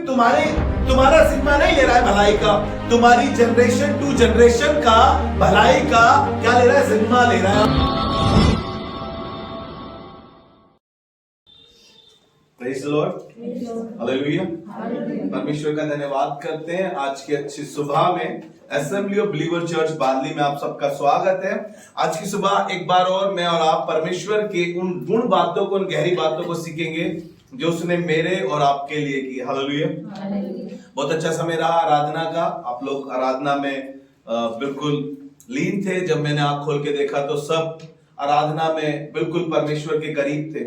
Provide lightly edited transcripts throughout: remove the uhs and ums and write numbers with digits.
तुम्हारे तुम्हारा जिम्मा नहीं ले रहा है भलाई का, तुम्हारी जनरेशन टू जनरेशन का भलाई का क्या ले रहा है, जिम्मा ले रहा है। Praise the Lord, hallelujah. परमेश्वर का धन्यवाद करते हैं। आज की अच्छी सुबह में असेंबली ऑफ बिलीवर चर्च बादली में आप सबका स्वागत है। आज की सुबह एक बार और मैं और आप परमेश्वर के उन गुण बातों को, उन गहरी बातों को सीखेंगे जो उसने मेरे और आपके लिए की। हालेलुया। बहुत अच्छा समय रहा आराधना का। आप लोग आराधना में बिल्कुल लीन थे। जब मैंने आंख खोल के देखा तो सब आराधना में बिल्कुल परमेश्वर के करीब थे।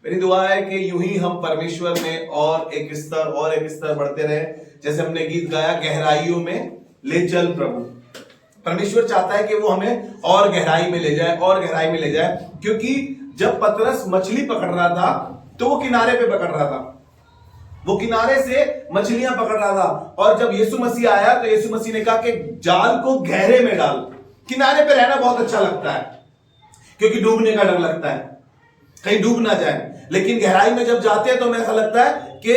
मेरी दुआ है कि यूं ही हम परमेश्वर में और एक स्तर बढ़ते रहे। जैसे हमने गीत गाया, गहराइयों में ले चल प्रभु। परमेश्वर चाहता है कि वो हमें और गहराई में ले जाए, और गहराई में ले जाए। क्योंकि जब पतरस मछली पकड़ रहा था तो वो किनारे पे पकड़ रहा था, वो किनारे से मछलियां पकड़ रहा था। और जब यीशु मसीह आया तो यीशु मसीह ने कहा कि जाल को गहरे में डाल। किनारे पे रहना बहुत अच्छा लगता है क्योंकि डूबने का डर लगता है, कहीं डूब ना जाए। लेकिन गहराई में जब जाते हैं तो हमें ऐसा लगता है कि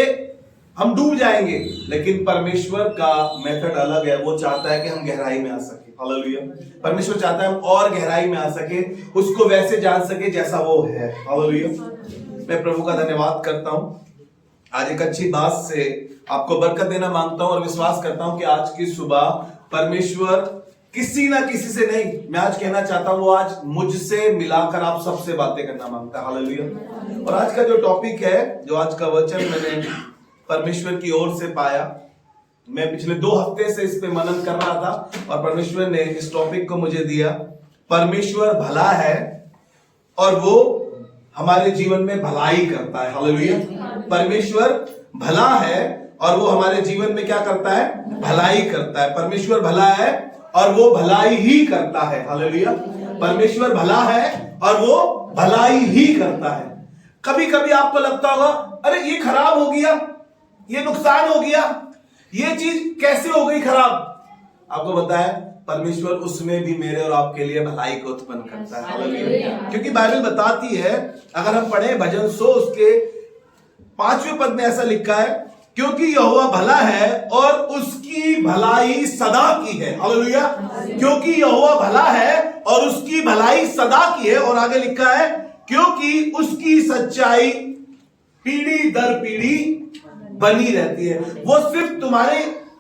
हम डूब जाएंगे। लेकिन परमेश्वर का मेथड अलग है। वो चाहता है कि हम गहराई में आ सके। हालेलुया। परमेश्वर चाहता है हम और गहराई में आ सके, उसको वैसे जान सके जैसा वो है। हालेलुया। मैं प्रभु का धन्यवाद करता हूं। आज एक अच्छी बात से आपको बरकत देना मांगता हूं और विश्वास करता हूं कि आज की सुबह परमेश्वर किसी ना किसी से नहीं, मैं आज कहना चाहता हूं वो आज मुझसे मिलाकर आप सबसे बातें करना मांगता है। हालेलुया। और आज का जो टॉपिक है, जो आज का वचन मैंने परमेश्वर की ओर से पाया, मैं पिछले 2 हफ्ते से इस पे मनन कर रहा था और परमेश्वर ने इस टॉपिक को मुझे दिया। परमेश्वर भला है और वो हमारे जीवन में भलाई करता है। हालेलुया। परमेश्वर भला है और वो हमारे जीवन में क्या करता है, भलाई करता है। परमेश्वर भला है और वो भलाई ही करता है। हालेलुया। परमेश्वर भला है और वो भलाई ही करता है। कभी कभी आपको लगता होगा, अरे ये खराब हो गया, ये नुकसान हो गया, ये चीज कैसे हो गई खराब। आपको बताया परमेश्वर उसमें भी मेरे और आपके लिए भलाई को उत्पन्न करता है। हालेलुया। क्योंकि बाइबल बताती है, अगर हम पढ़े भजन 100 उसके 5वें पद में ऐसा लिखा है, क्योंकि यहोवा भला है और उसकी भलाई सदा की है। हालेलुया। क्योंकि यहोवा भला है और उसकी भलाई सदा की है। और आगे लिखा है, क्योंकि उसकी सच्चाई पीढ़ी दर पीढ़ी बनी रहती है। वो सिर्फ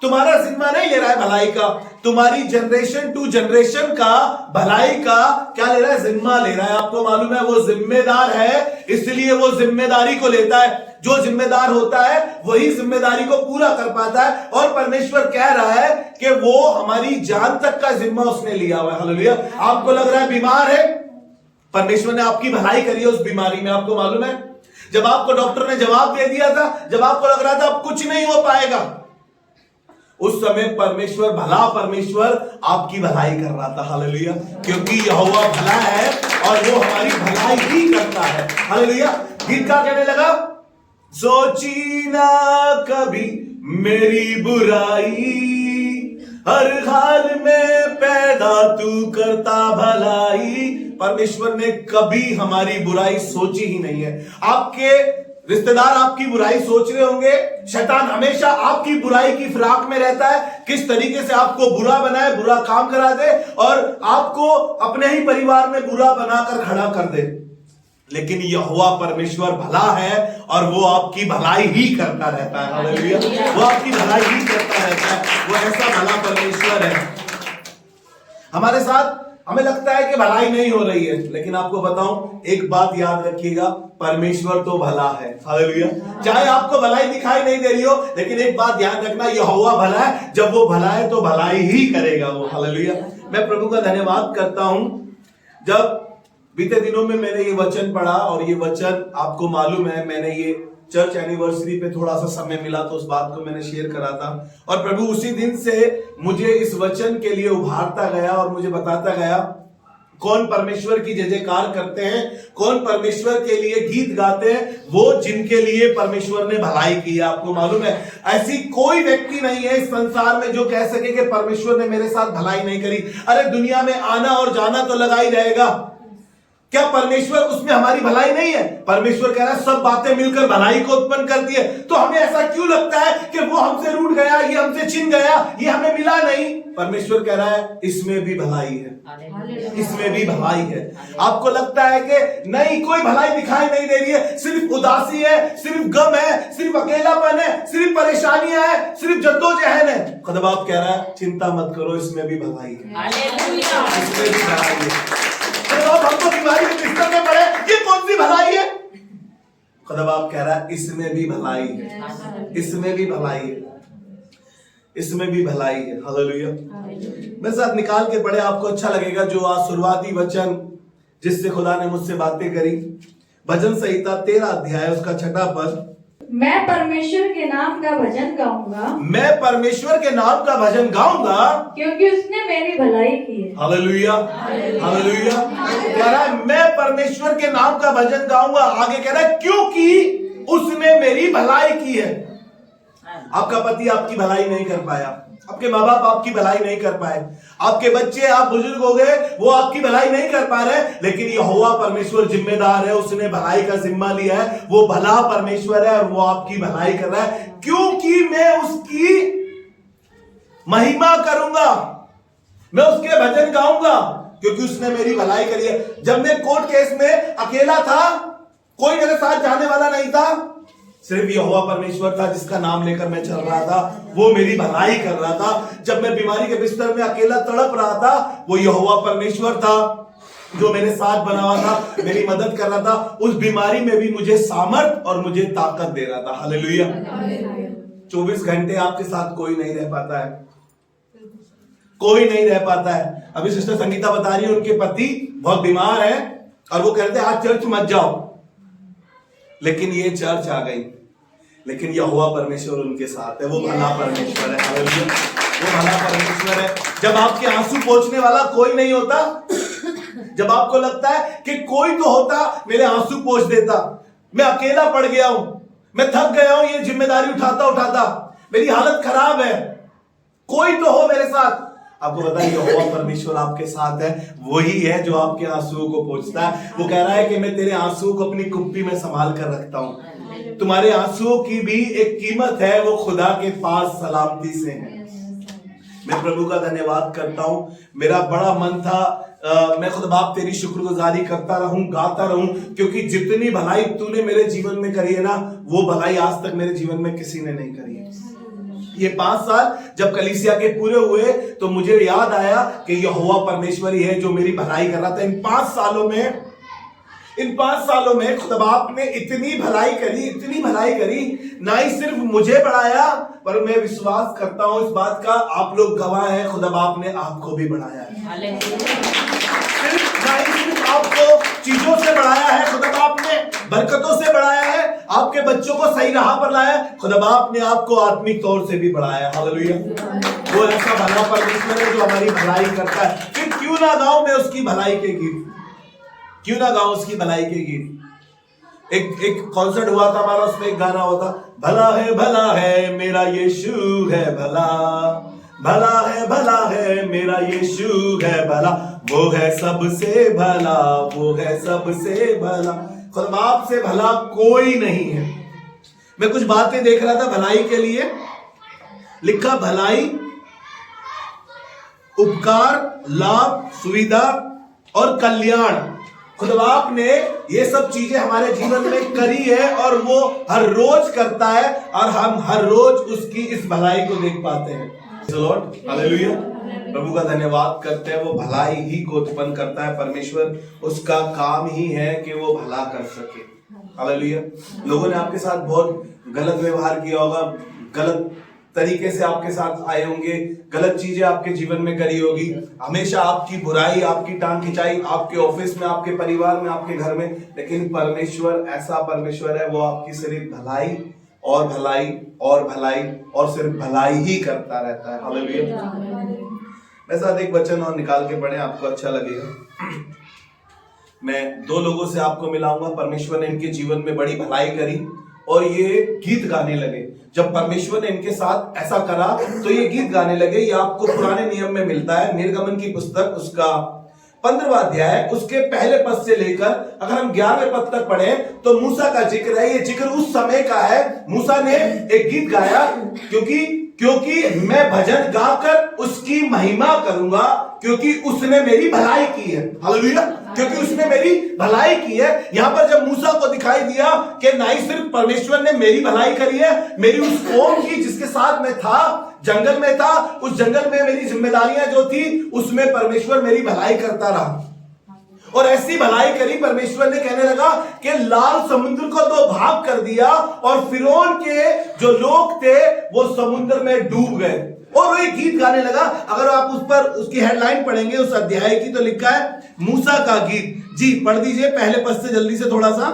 तुम्हारा जिम्मा नहीं ले रहा है भलाई का, तुम्हारी जनरेशन टू जनरेशन का भलाई का क्या ले रहा है, जिम्मा ले रहा है। आपको मालूम है वो जिम्मेदार है, इसलिए वो जिम्मेदारी को लेता है। जो जिम्मेदार होता है वही जिम्मेदारी को पूरा कर पाता है। और परमेश्वर कह रहा है कि वो हमारी जान तक का जिम्मा उसने लिया हुआ है। हालेलुया। आपको लग रहा है बीमार है, परमेश्वर ने आपकी भलाई करी है उस बीमारी में। आपको मालूम है जब आपको डॉक्टर ने जवाब दे दिया था, जब आपको लग रहा था अब कुछ नहीं हो पाएगा, उस समय परमेश्वर आपकी भलाई कर रहा था। हालेलुया। क्योंकि यहोवा भला है और वो हमारी भलाई ही करता है। हालेलुया। गीत का कहने लगा, सोची ना कभी मेरी बुराई, हर हाल में पैदा तू करता भलाई। परमेश्वर ने कभी हमारी बुराई सोची ही नहीं है। आपके रिश्तेदार आपकी बुराई सोच रहे होंगे, शैतान हमेशा आपकी बुराई की फिराक में रहता है, किस तरीके से आपको बुरा बनाए, बुरा काम करा दे और आपको अपने ही परिवार में बुरा बनाकर खड़ा कर दे। लेकिन यहोवा परमेश्वर भला है और वो आपकी भलाई ही करता रहता है। हालेलुया। वो आपकी भलाई ही करता रहता है। वो ऐसा भला परमेश्वर है। हमारे साथ हमें लगता है कि भलाई नहीं हो रही है, लेकिन आपको बताऊं एक बात याद रखिएगा, परमेश्वर तो भला है। हालेलुया। चाहे आपको भलाई दिखाई नहीं दे रही हो, लेकिन एक बात ध्यान रखना, यहोवा भला है। जब वो भला है तो भलाई ही करेगा वो। हालेलुया। मैं प्रभु का धन्यवाद करता हूं। जब बीते दिनों में मैंने ये वचन पढ़ा और ये वचन आपको मालूम है, मैंने ये चर्च एनिवर्सरी पे थोड़ा सा समय मिला तो उस बात को मैंने शेयर करा था। और प्रभु उसी दिन से मुझे इस वचन के लिए उभारता गया और मुझे बताता गया कौन परमेश्वर की जय जयकार करते हैं, कौन परमेश्वर के लिए गीत गाते हैं, वो जिनके लिए परमेश्वर ने भलाई की है। आपको मालूम है ऐसी कोई व्यक्ति नहीं है इस संसार में जो कह सके कि परमेश्वर ने मेरे साथ भलाई नहीं करी। अरे दुनिया में आना और जाना तो लगा ही रहेगा, क्या परमेश्वर उसमें हमारी भलाई नहीं है? परमेश्वर कह रहा है सब बातें मिलकर भलाई को उत्पन्न करती है। तो हमें ऐसा क्यों लगता है कि वो हमसे रूठ गया, ये हमसे छिन गया, ये हमें मिला नहीं? परमेश्वर कह रहा है इसमें भी भलाई है, इसमें भी भलाई है। आपको लगता है कि नहीं, कोई भलाई दिखाई नहीं दे रही है, सिर्फ उदासी है, सिर्फ गम है, सिर्फ अकेलापन है, सिर्फ परेशानियां है, सिर्फ जद्दोजहद है। खुदा बाप कह रहा है चिंता मत करो, इसमें भी भलाई है, इसमें भी भलाई है। हमको बीमारी के बिस्तर में पड़े, ये कौन सी भलाई है? खुदा बाप कह रहा है इसमें भी भलाई है, इसमें भी भलाई है, इसमें भी भलाई है। हालेलुया। मेरे साथ निकाल के पढ़े, आपको अच्छा लगेगा। जो आज शुरुआती वचन जिससे खुदा ने मुझसे बातें करी, भजन संहिता 13 अध्याय उसका 6 पद। मैं परमेश्वर के नाम का भजन गाऊंगा, मैं परमेश्वर के नाम का भजन गाऊंगा, क्योंकि उसने मेरी भलाई की है। Hallelujah, hallelujah. कह रहा है मैं परमेश्वर के नाम का भजन गाऊंगा। आगे कह रहा है क्योंकि उसने मेरी भलाई की है। आपका पति आपकी भलाई नहीं कर पाया, आपके माँ बाप आपकी भलाई नहीं कर पाए, आपके बच्चे, आप बुजुर्ग हो गए, वो आपकी भलाई नहीं कर पा रहे, लेकिन यहोवा परमेश्वर जिम्मेदार है, उसने भलाई का जिम्मा लिया है। वो भला परमेश्वर है और वो आपकी भलाई कर रहा है, क्योंकि मैं उसकी महिमा करूंगा, मैं उसके भजन गाऊंगा, क्योंकि उसने मेरी भलाई करी है। जब मैं कोर्ट केस में अकेला था, कोई मेरे साथ जाने वाला नहीं था, सिर्फ यहोवा परमेश्वर था जिसका नाम लेकर मैं चल रहा था, वो मेरी भलाई कर रहा था। जब मैं बीमारी के बिस्तर में अकेला तड़प रहा था, वो यहोवा परमेश्वर था जो मेरे साथ बना हुआ था, मेरी मदद कर रहा था। उस बीमारी में भी मुझे सामर्थ और मुझे ताकत दे रहा था। हालेलुया। 24 घंटे आपके साथ कोई नहीं रह पाता है, कोई नहीं रह पाता है। अभी सिस्टर संगीता बता रही है उनके पति बहुत बीमार है और वो कहते हैं आज चर्च मत जाओ, लेकिन ये चर्च आ गई। लेकिन यहोवा परमेश्वर उनके साथ है, वो भला परमेश्वर है। हालेलुया, वो भला परमेश्वर है। जब आपके आंसू पोंछने वाला कोई नहीं होता, जब आपको लगता है कि कोई तो होता मेरे आंसू पोंछ देता, मैं अकेला पड़ गया हूं, मैं थक गया हूं, ये जिम्मेदारी उठाता उठाता मेरी हालत खराब है, कोई तो हो मेरे साथ। आपको पता है यहोवा परमेश्वर आपके साथ है, वही है जो आपके आंसुओं को पोंछता है। वो कह रहा है कि मैं तेरे आंसुओं को अपनी कुप्पी में संभाल कर रखता हूं। तुम्हारे आंसुओं की भी एक कीमत है, वो खुदा के पास सलामती से है। मैं प्रभु का धन्यवाद करता हूं। मेरा बड़ा मन था मैं खुदा बाप तेरी शुक्रगुजारी करता रहूं, गाता रहूं, क्योंकि जितनी भलाई तूने मेरे जीवन में करी है ना, वो भलाई आज तक मेरे जीवन में किसी ने नहीं करी है। ये 5 साल जब कलीसिया के पूरे हुए तो मुझे याद आया कि यहोवा परमेश्वर ही है जो मेरी भलाई कर रहा था। इन 5 सालों में खुदा बाप ने इतनी भलाई करी, इतनी भलाई करी, ना ही सिर्फ मुझे बढ़ाया, पर मैं विश्वास करता हूं इस बात का, आप लोग गवाह हैं, खुदा बाप ने आपको भी बढ़ाया है। ना ही सिर्फ आपको चीजों से बढ़ाया है, खुदा बाप ने बरकतों से बढ़ाया है, आपके बच्चों को सही राह पर लाया है, खुदा बाप ने आपको आत्मिक तौर से भी बढ़ाया है। हालेलुया। वो ऐसा भला परमेश्वर है जो हमारी भलाई करता है। फिर क्यों ना गाऊं मैं उसकी भलाई के गीत, क्यों ना गाऊं उसकी भलाई के गीत। एक कॉन्सर्ट हुआ था हमारा, उसमें एक गाना होता, भला है मेरा यीशु है भला, भला है मेरा यीशु है भला, वो है सबसे भला, वो है सबसे भला। खुदा बाप से भला कोई नहीं है। मैं कुछ बातें देख रहा था भलाई के लिए, लिखा भलाई, उपकार, लाभ, सुविधा और कल्याण। खुदा बाप ने ये सब चीजें हमारे जीवन में करी है और वो हर रोज करता है और हम हर रोज उसकी इस भलाई को देख पाते हैं। हालेलुया। प्रभु का धन्यवाद करते हैं, वो भलाई ही को उत्पन्न करता है। परमेश्वर उसका काम ही है कि वो भला कर सके। हालेलुया। लोगों ने आपके साथ बहुत गलत व्यवहार किया होगा, गलत तरीके से आपके साथ आए होंगे, गलत चीजें आपके जीवन में करी होगी, हमेशा आपकी बुराई, आपकी टांग खिंचाई, आपके ऑफिस में, आपके परिवार में, आपके घर में। लेकिन परमेश्वर ऐसा परमेश्वर है, वो आपकी सिर्फ भलाई और भलाई और भलाई और सिर्फ भलाई ही करता रहता है। हालेलुया। मैं साथ एक वचन और निकाल के पढ़े, आपको अच्छा लगेगा। मैं 2 लोगों से आपको मिलाऊंगा, परमेश्वर ने इनके जीवन में बड़ी भलाई करी और ये गीत गाने लगे। जब परमेश्वर ने इनके साथ ऐसा करा तो ये गीत गाने लगे। ये आपको पुराने नियम में मिलता है, निर्गमन की पुस्तक उसका 15वां अध्याय उसके पहले पद से लेकर अगर हम 11वें पद तक पढ़े तो मूसा का जिक्र है। ये जिक्र उस समय का है। मूसा ने एक गीत गाया, क्योंकि मैं भजन गाकर उसकी महिमा करूंगा, क्योंकि उसने मेरी भलाई की है। हालेलुया, क्योंकि उसने मेरी भलाई की है। यहां पर जब मूसा को दिखाई दिया कि ना ही सिर्फ परमेश्वर ने मेरी भलाई करी है, मेरी उस कौम की जिसके साथ मैं था, जंगल में था, उस जंगल में मेरी जिम्मेदारियां जो थी उसमें परमेश्वर मेरी भलाई करता रहा। और ऐसी भलाई करी, परमेश्वर ने कहने लगा कि लाल समुद्र को 2 भाग कर दिया और फिरौन के जो लोग थे वो समुद्र में डूब गए। और वो एक गीत गाने लगा। अगर आप उस पर उसकी हेडलाइन पढ़ेंगे उस अध्याय की तो लिखा है मूसा का गीत। जी पढ़ दीजिए पहले पद से जल्दी से थोड़ा सा।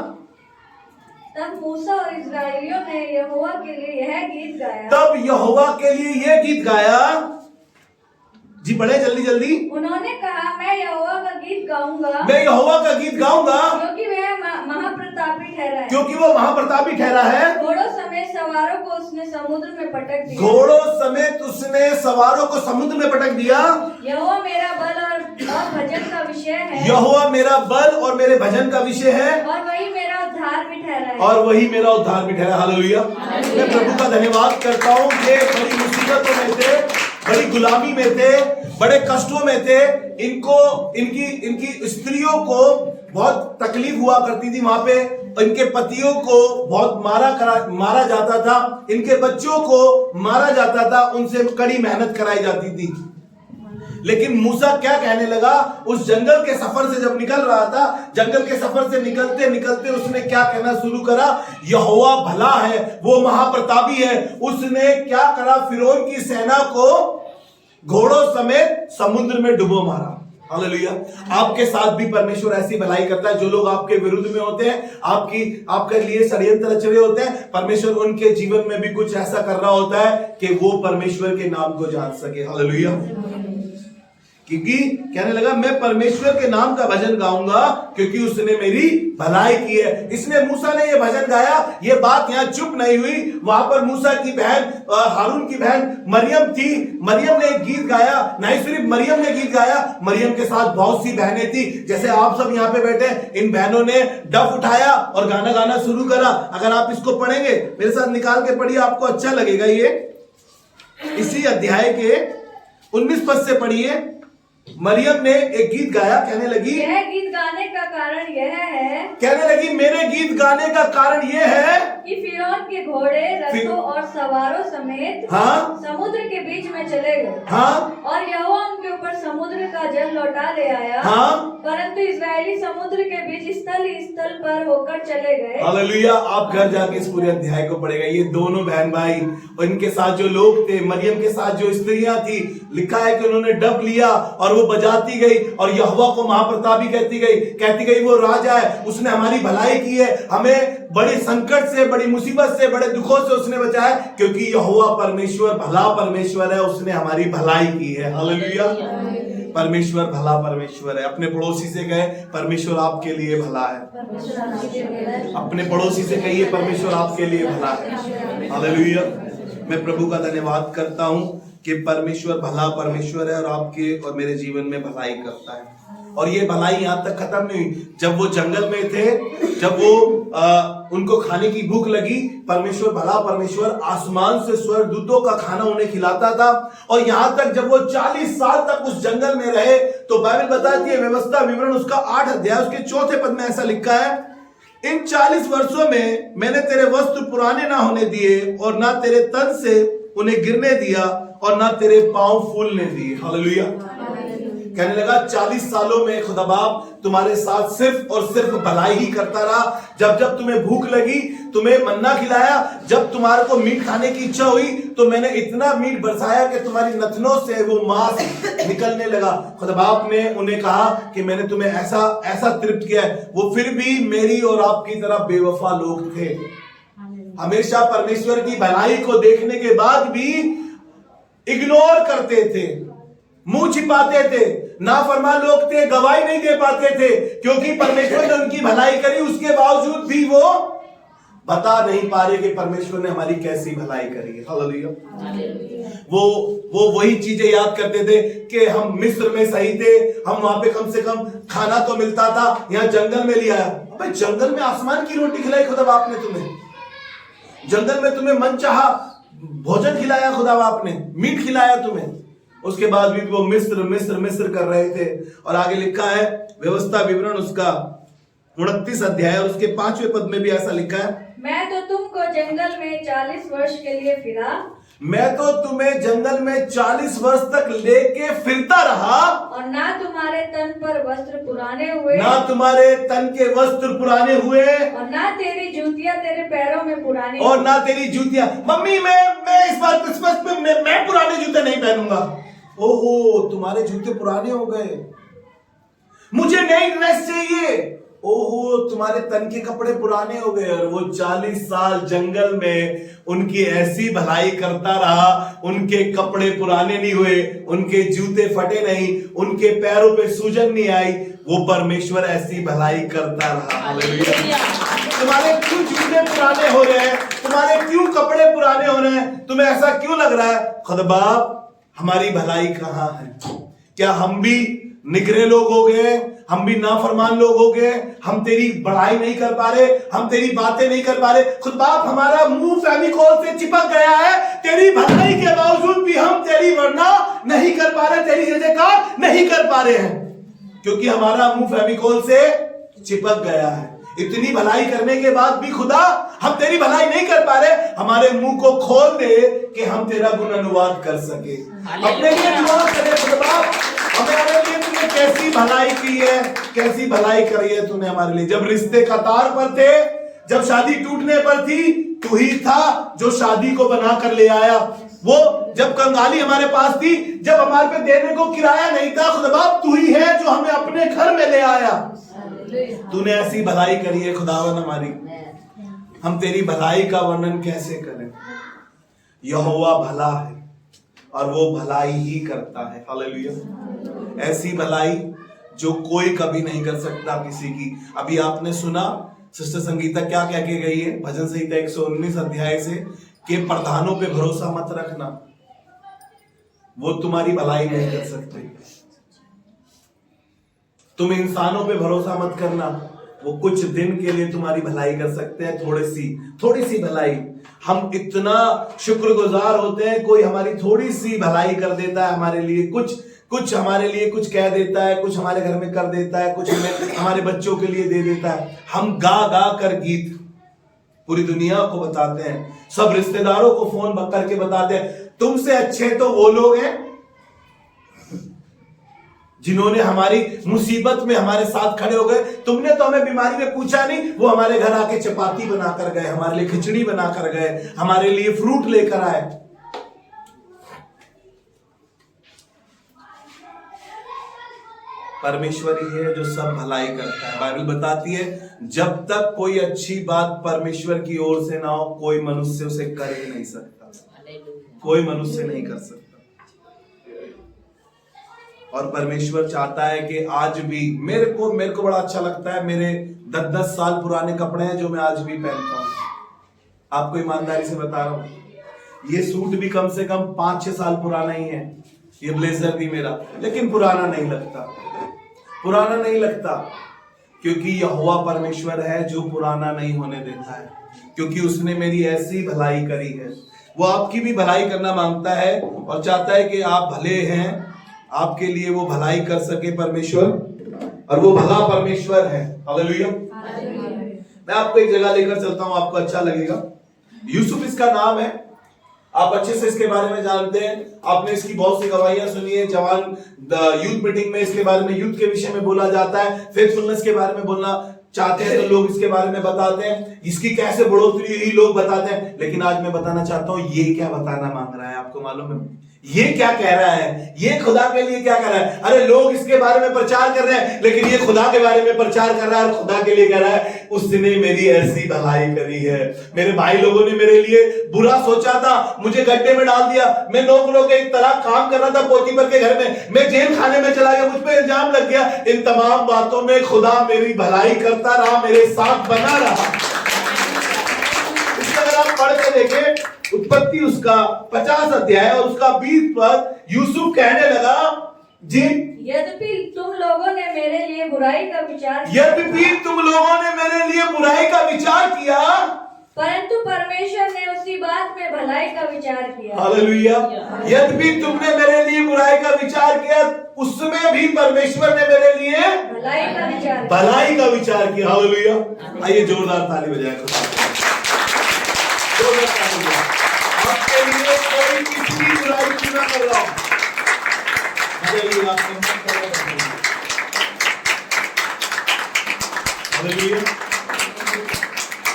तब मूसा और इस्राएलियों ने यहोवा के लिए यह गीत गाया। तब यहोवा के लिए यह गीत गाया। जी पढ़े जल्दी जल्दी। उन्होंने कहा, मैं यहोवा का गीत गाऊंगा, मैं यहोवा का गीत गाऊंगा, क्योंकि वह महाप्रतापी ठहरा है। क्योंकि वो महाप्रतापी ठहरा है। घोड़ों समेत सवारों को उसने समुद्र में पटक दिया। घोड़ों समेत उसने सवारों को समुद्र में पटक दिया। यहोवा मेरा बल और भजन का विषय है। यहोवा मेरा बल और मेरे भजन का विषय है, और वही मेरा उद्धार भी ठहरा है। और वही मेरा उद्धार भी ठहरा। हालेलुया। मैं प्रभु का धन्यवाद करता हूँ कि बड़ी मुसीबतों में थे, बड़ी गुलामी में थे, बड़े कष्टों में थे। इनकी स्त्रियों को बहुत तकलीफ हुआ करती थी वहां पे। इनके पतियों को बहुत मारा जाता था, इनके बच्चों को मारा जाता था, उनसे कड़ी मेहनत कराई जाती थी। लेकिन मूसा क्या कहने लगा, उस जंगल के सफर से जब निकल रहा था, जंगल के सफर से निकलते निकलते उसने क्या कहना शुरू करा, यहोवा भला है, वो महाप्रतापी है। उसने क्या करा, फिरौन की सेना को घोड़ों समेत समुद्र में डुबो मारा। हालेलुया। आपके साथ भी परमेश्वर ऐसी भलाई करता है। जो लोग आपके विरुद्ध में होते हैं, आपके लिए षड्यंत्र रच रहे होते हैं, परमेश्वर उनके जीवन में भी कुछ ऐसा कर रहा होता है कि वो परमेश्वर के नाम को जान सके। हालेलुया। क्योंकि कहने लगा मैं परमेश्वर के नाम का भजन गाऊंगा, क्योंकि उसने मेरी भलाई की है। इसने मूसा ने ये भजन गाया। ये बात यहाँ चुप नहीं हुई। वहां पर मूसा की बहन, हारून की बहन मरियम थी। मरियम ने एक गीत गाया। नहीं सिर्फ मरियम ने गीत गाया, मरियम के साथ बहुत सी बहनें थी। जैसे आप सब यहाँ पे बैठे, इन बहनों ने डफ उठाया और गाना गाना शुरू करा। अगर आप इसको पढ़ेंगे, मेरे साथ निकाल के पढ़िए, आपको अच्छा लगेगा। ये इसी अध्याय के 19 पद से पढ़िए। मरियम ने एक गीत गाया, कहने लगी, यह गीत गाने का कारण यह है, कहने लगी मेरे गीत गाने का कारण यह है कि फिरौन के घोड़े, रथों और सवारों समेत समुद्र के बीच में चले गए। और यहोवा उनके ऊपर समुद्र का जल लौटा ले आया। परंतु इस्राएली समुद्र के बीच स्थल पर होकर चले गए। हालेलुया। आप घर जाके इस पूरे अध्याय को पढ़ेगा। ये दोनों बहन भाई और इनके साथ जो लोग थे, मरियम के साथ जो स्त्रियां थी, लिखा है कि उन्होंने डब लिया और वो बजाती गई और यहोवा को महाप्रतापी कहती गई वो राजा है, उसने हमारी भलाई की है, हमें बड़े संकट से, बड़ी मुसीबत से, बड़े दुखों से उसने बचाया, क्योंकि यहोवा परमेश्वर भला परमेश्वर है, उसने हमारी भलाई की है। हालेलुया। परमेश्वर भला परमेश्वर है। अपने पड़ोसी से कहे परमेश्वर आपके लिए भला है। अपने पड़ोसी से कहिए परमेश्वर आपके लिए भला है। हालेलुया। मैं प्रभु का धन्यवाद करता हूं कि परमेश्वर भला परमेश्वर है और आपके और मेरे जीवन में भलाई करता है। और ये भलाई यहां तक खत्म नहीं हुई। जब वो जंगल में थे, जब वो उनको खाने की भूख लगी, परमेश्वर भला परमेश्वर आसमान से स्वर्गदूतों का खाना उन्हें खिलाता था। और यहां तक जब वो 40 साल तक उस जंगल में रहे, तो बाइबल बताती है, व्यवस्था विवरण उसका 8 अध्याय उसके 4 पद में ऐसा लिखा है, इन 40 वर्षों में मैंने तेरे वस्त्र पुराने ना होने दिए और ना तेरे तन से उन्हें गिरने दिया और ना तेरे पांव फूलने दिए। हालेलुया। कहने लगा 40 सालों में खुदा बाप तुम्हारे साथ सिर्फ और सिर्फ भलाई ही करता रहा। जब जब तुम्हें भूख लगी, तुम्हें मन्ना खिलाया। जब तुम्हारे को मीट खाने की इच्छा हुई, तो मैंने इतना मीट बरसाया कि तुम्हारी नथनों से वो मांस निकलने लगा। खुदा बाप ने उन्हें कहा कि मैंने तुम्हें ऐसा तृप्त किया है। वो फिर भी मेरी और आपकी तरह बेवफा लोग थे। हमेशा परमेश्वर की भलाई को देखने के बाद भी इग्नोर करते थे, मुंह छिपाते थे, नाफरमान लोग थे, गवाही नहीं दे पाते थे, क्योंकि परमेश्वर ने उनकी भलाई करी, उसके बावजूद भी वो बता नहीं पा रहे कि परमेश्वर ने हमारी कैसी भलाई करी है। हालेलुया। वो वही चीजें याद करते थे कि हम मिस्र में सही थे, हम वहां पे कम से कम खाना तो मिलता था, यहाँ जंगल में लिया। अबे जंगल में आसमान की रोटी खिलाई खुदा बाप ने तुम्हें, जंगल में तुम्हें मनचाहा भोजन खिलाया खुदा बाप ने, मीट खिलाया तुम्हें। उसके बाद भी वो मिस्र मिस्र मिस्र कर रहे थे। और आगे लिखा है व्यवस्था विवरण उसका 29 अध्याय और उसके 5वें पद में भी ऐसा लिखा है, मैं तो तुमको जंगल में 40 वर्ष के लिए फिरा, मैं तो तुम्हें जंगल में 40 वर्ष तक लेके फिरता रहा, और ना तुम्हारे तन पर वस्त्र पुराने हुए, ना तुम्हारे तन के वस्त्र पुराने हुए, और ना तेरी जूतियां तेरे पैरों में पुरानी, और ना तेरी जूतियां। मम्मी मैं इस बार क्रिसमस पे मैं पुराने जूते नहीं पहनूंगा। ओहो तुम्हारे जूते पुराने हो गए, मुझे नई ड्रेस चाहिए। ओहो तुम्हारे तन के कपड़े पुराने हो गए। और वो 40 साल जंगल में उनकी ऐसी भलाई करता रहा, उनके कपड़े पुराने नहीं हुए, उनके जूते फटे नहीं, उनके पैरों पे सूजन नहीं आई। वो परमेश्वर ऐसी भलाई करता रहा। हालेलुया। तुम्हारे क्यों जूते पुराने हो रहे हैं, तुम्हारे क्यों कपड़े पुराने हो रहे हैं, तुम्हें ऐसा क्यों लग रहा है? खुदा बाप हमारी भलाई कहां है? क्या हम भी निगरे लोग हो गए, हम भी नाफरमान लोग हो गए, हम तेरी बढ़ाई नहीं कर पा रहे, हम तेरी बातें नहीं कर पा रहे। खुद बाप हमारा मुंह फेविकोल से चिपक गया है, तेरी भलाई के बावजूद भी हम तेरी वर्णना नहीं कर पा रहे, तेरी जय जयकार नहीं कर पा रहे हैं, क्योंकि हमारा मुंह फेविकोल से चिपक गया है। इतनी भलाई करने के बाद भी खुदा हम तेरी भलाई नहीं कर पा रहे। हमारे मुंह को खोल दे कि हम तेरा गुण अनुवाद कर सके, अपने लिए दुआ करें। खुदा हमारे लिए तूने कैसी भलाई की है, कैसी भलाई करी है तूने हमारे लिए। जब रिश्ते कतार पर थे, जब शादी टूटने पर थी, तू ही था जो शादी को बना कर ले आया। वो जब कंगाली हमारे पास थी, जब हमारे पे देने को किराया नहीं था, खुदा बाप तू ही है जो हमें अपने घर में ले आया। तूने ऐसी भलाई करी है खुदावन हमारी, हम तेरी भलाई का वर्णन कैसे करें। यहोवा भला है और वो भलाई ही करता है। हालेलुया। ऐसी भलाई जो कोई कभी नहीं कर सकता किसी की। अभी आपने सुना सिस्टर संगीता क्या कह के गई है भजन संहिता 119 अध्याय से, कि प्रधानों पे भरोसा मत रखना, वो तुम्हारी भलाई नहीं कर सकते। तुम इंसानों पे भरोसा मत करना, वो कुछ दिन के लिए तुम्हारी भलाई कर सकते हैं, थोड़ी सी भलाई। हम इतना शुक्रगुजार होते हैं, कोई हमारी थोड़ी सी भलाई कर देता है हमारे लिए, कुछ हमारे लिए कुछ कह देता है, कुछ हमारे घर में कर देता है, कुछ हमारे बच्चों के लिए दे देता है। हम गा गा कर गीत पूरी दुनिया को बताते हैं, सब रिश्तेदारों को फोन करके बताते हैं, तुमसे अच्छे तो वो लोग हैं जिन्होंने हमारी मुसीबत में हमारे साथ खड़े हो गए। तुमने तो हमें बीमारी में पूछा नहीं, वो हमारे घर आके चपाती बनाकर गए, हमारे लिए खिचड़ी बनाकर गए, हमारे लिए फ्रूट लेकर आए। परमेश्वर ही है जो सब भलाई करता है। बाइबल बताती है जब तक कोई अच्छी बात परमेश्वर की ओर से ना हो, कोई मनुष्य उसे कर ही नहीं सकता, कोई मनुष्य नहीं कर सकता। और परमेश्वर चाहता है कि आज भी मेरे को बड़ा अच्छा लगता है, मेरे 10-10 साल पुराने कपड़े हैं जो मैं आज भी पहनता हूं। आपको ईमानदारी से बता रहा हूं, ये सूट भी कम से कम 5-6 साल पुराना ही है, ये ब्लेजर भी मेरा, लेकिन पुराना नहीं लगता, क्योंकि यहोवा परमेश्वर है जो पुराना नहीं होने देता है, क्योंकि उसने मेरी ऐसी भलाई करी है। वो आपकी भी भलाई करना मांगता है और चाहता है कि आप भले हैं, आपके लिए वो भलाई कर सके परमेश्वर, और वो भला परमेश्वर है। हालेलुया। मैं आपको एक जगह लेकर चलता हूं, आपको अच्छा लगेगा। यूसुफ इसका नाम है, आप अच्छे से इसके बारे में जानते हैं, आपने इसकी बहुत सी गवाहियां सुनी है। जवान यूथ मीटिंग में इसके बारे में, यूथ के विषय में बोला जाता है, फेथफुलनेस के बारे में बोलना चाहते हैं तो लोग इसके बारे में बताते हैं, इसकी कैसे बढ़ोतरी हुई लोग बताते हैं। लेकिन आज मैं बताना चाहता हूं ये क्या बताना मांग रहा है, आपको मालूम है ये क्या कह रहा है, ये खुदा के लिए क्या कर रहा है। अरे लोग इसके बारे में प्रचार कर रहे हैं, लेकिन ये खुदा के बारे में प्रचार कर रहा है और खुदा के लिए कह रहा है उसने मेरी ऐसी भलाई करी है। मेरे भाई लोगों ने मेरे लिए बुरा सोचा था, मुझे गड्ढे में डाल दिया, मैं नौकरों के एक तरह काम कर रहा था पोतीपर के घर में, मैं जेल खाने में चला गया, मुझ पे इल्जाम लग गया। इन तमाम बातों में खुदा मेरी भलाई करता रहा, मेरे साथ बना रहा। पढ़ के देखे उत्पत्ति उसका 50 अध्याय और उसका 20 पद। यूसुफ कहने लगा जी, यद्यपि तुम लोगों ने मेरे लिए बुराई का विचार किया, परंतु परमेश्वर ने उसी बात में भलाई का विचार किया। हालेलुया। यद्यपि तुमने मेरे लिए बुराई का विचार किया, उसमें भी परमेश्वर ने मेरे लिए भलाई का विचार किया। हालेलुया। आइए जोरदार ताली बजाएं। आपके लिए कोई किसी की बुराई क्यों ना कर रहा हो।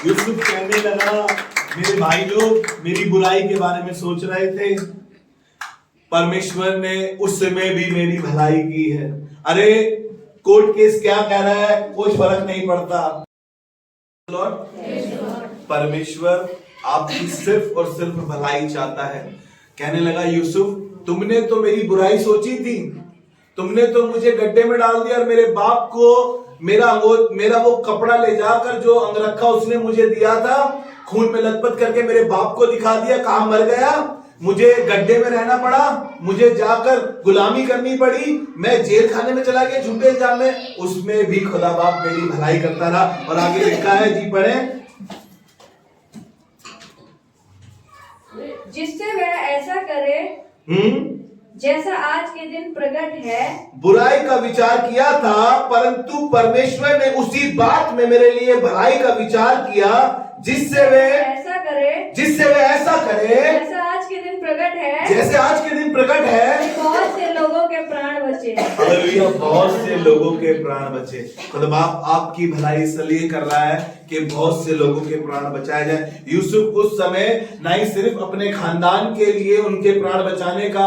यूसुफ कहने लगा, मेरे भाई लोग मेरी बुराई के बारे में सोच रहे थे, परमेश्वर ने उस समय भी मेरी भलाई की है। अरे कोर्ट केस क्या कह रहा है, कोई फर्क नहीं पड़ता। परमेश्वर आपकी सिर्फ और सिर्फ भलाई चाहता है। कहने लगा, यूसुफ तुमने तो मेरी बुराई सोची थी, तुमने तो मुझे गड्ढे में डाल दिया और मेरे बाप को मेरा वो कपड़ा ले जाकर जो अंगरखा उसने मुझे दिया था, खून में लथपथ करके मेरे बाप को दिखा दिया, कहां मर गया, मुझे गड्ढे में रहना पड़ा, मुझे जाकर गुलामी करनी पड़ी, मैं जेल खाने में चला गया झूठे इल्जाम में, उसमें भी खुदा बाप मेरी भलाई करता रहा। और आगे लिखा है, जी पढ़े, जिससे वह ऐसा करे जैसा आज के दिन प्रकट है। बुराई का विचार किया था, परंतु परमेश्वर ने उसी बात में मेरे लिए भलाई का विचार किया, जिससे वे ऐसा करे जैसा आज के दिन प्रकट है, जैसे आज के दिन प्रकट है। बहुत से लोगों के प्राण बचे। हालेलुया। बहुत से लोगों के प्राण बचे। खुदा बाप आपकी भलाई इसलिए कर रहा है कि बहुत से लोगों के प्राण बचाए जाए। यूसुफ उस समय न ही सिर्फ अपने खानदान के लिए उनके प्राण बचाने का